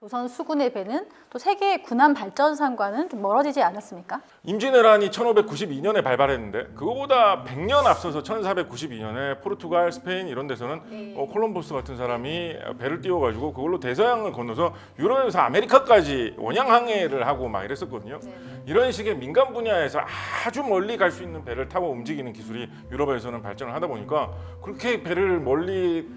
조선 수군의 배는 또 세계의 군함 발전상과는 좀 멀어지지 않았습니까? 임진왜란이 1592년에 발발했는데 그거보다 100년 앞서서 1492년에 포르투갈, 스페인 이런 데서는 콜럼버스 같은 사람이 배를 띄워가지고 그걸로 대서양을 건너서 유럽에서 아메리카까지 원양 항해를 하고 막 이랬었거든요. 이런 식의 민간 분야에서 아주 멀리 갈 수 있는 배를 타고 움직이는 기술이 유럽에서는 발전을 하다 보니까 그렇게 배를 멀리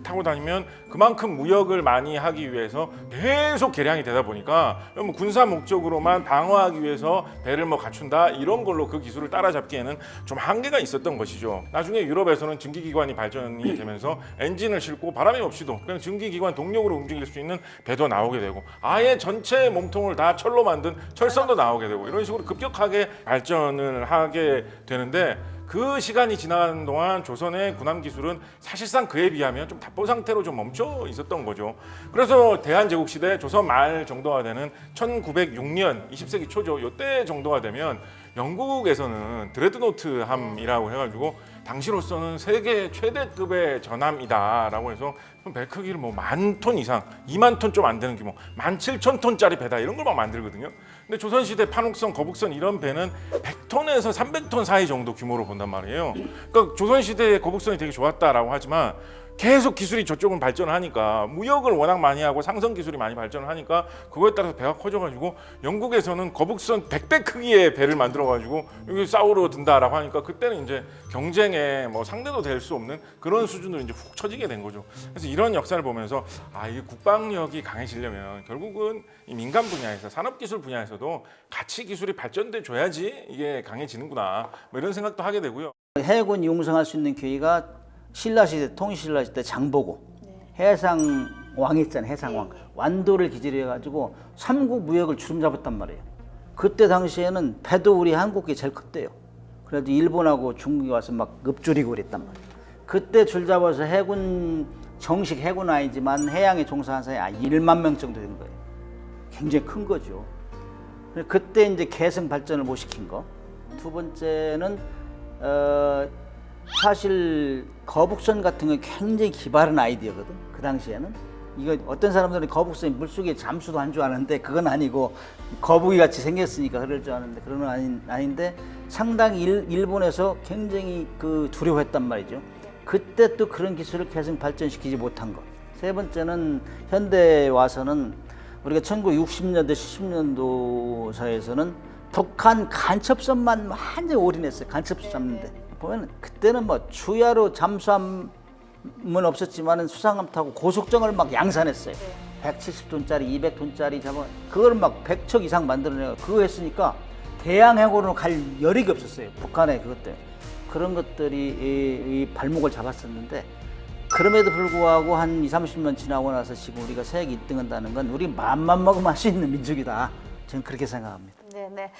타고 다니면 그만큼 무역을 많이 하기 위해서 계속 개량이 되다 보니까 뭐 군사 목적으로만 방어하기 위해서 배를 뭐 갖춘다 이런 걸로 그 기술을 따라잡기에는 좀 한계가 있었던 것이죠. 나중에 유럽에서는 증기기관이 발전이 되면서 엔진을 싣고 바람이 없이도 그냥 증기기관 동력으로 움직일 수 있는 배도 나오게 되고 아예 전체 몸통을 다 철로 만든 철선도 나오게 되고 이런 식으로 급격하게 발전을 하게 되는데 그 시간이 지나가는 동안 조선의 군함 기술은 사실상 그에 비하면 좀 답보 상태로 좀 멈춰 있었던 거죠. 그래서 대한제국 시대 조선 말 정도가 되는 1906년 20세기 초죠. 이때 정도가 되면 영국에서는 드레드노트함이라고 해가지고 당시로서는 세계 최대급의 전함이다라고 해서 배 크기를 뭐 10,000톤 이상, 2만 톤 좀 안 되는 규모, 17,000톤짜리 배다 이런 걸 막 만들거든요. 근데 조선시대 판옥선, 거북선 이런 배는 100톤에서 300톤 사이 정도 규모로 본단 말이에요. 그러니까 조선시대의 거북선이 되게 좋았다라고 하지만 계속 기술이 저쪽은 발전을 하니까 무역을 워낙 많이 하고 상선 기술이 많이 발전을 하니까 그거에 따라서 배가 커져가지고 영국에서는 거북선 100배 크기의 배를 만들어가지고 여기 싸우러 든다라고 하니까 그때는 이제 경쟁에 뭐 상대도 될 수 없는 그런 수준으로 이제 훅 처지게 된 거죠. 그래서 이런 역사를 보면서 이 국방력이 강해지려면 결국은 이 민간 분야에서 산업기술 분야에서도 같이 기술이 발전돼 줘야지 이게 강해지는구나 뭐 이런 생각도 하게 되고요. 해군이 융성할 수 있는 기회가 신라시대 통일신라시대 때 장보고 해상왕 있잖아요. 해상왕 완도를 기지로 해가지고 삼국 무역을 주름 잡았단 말이에요. 그때 당시에는 배도 우리 한국이 제일 컸대요. 그래도 일본하고 중국이 와서 막 읍조리고 그랬단 말이에요. 그때 줄 잡아서 해군 정식 해군 아니지만 해양에 종사한 사람이 1만 명 정도 된 거예요. 굉장히 큰 거죠. 그때 이제 계승 발전을 못 시킨 거. 두 번째는 사실 거북선 같은 건 굉장히 기발한 아이디어거든. 그 당시에는 이거 어떤 사람들은 거북선이 물속에 잠수도 한 줄 아는데 그건 아니고 거북이 같이 생겼으니까 그럴 줄 아는데 그런 건 아닌데 상당히 일본에서 굉장히 두려워했단 말이죠. 그때 또 그런 기술을 계속 발전시키지 못한 것. 세 번째는 현대에 와서는 우리가 1960년대 70년도 사이에서는 북한 간첩선만 완전히 올인했어요. 간첩선 잡는데. 보면 그때는 뭐 주야로 잠수함은 없었지만은 수상함 타고 고속정을 막 양산했어요. 170톤짜리, 200톤짜리 잡아 그걸 막 100척 이상 만들어내고 그거 했으니까 대양해고로 갈 여력이 없었어요. 북한에 그것 때문에. 그런 것들이 이 발목을 잡았었는데 그럼에도 불구하고 한 20, 30년 지나고 나서 지금 우리가 세계 1등 한다는 건 우리 맘만 먹으면 할 수 있는 민족이다. 저는 그렇게 생각합니다. 네.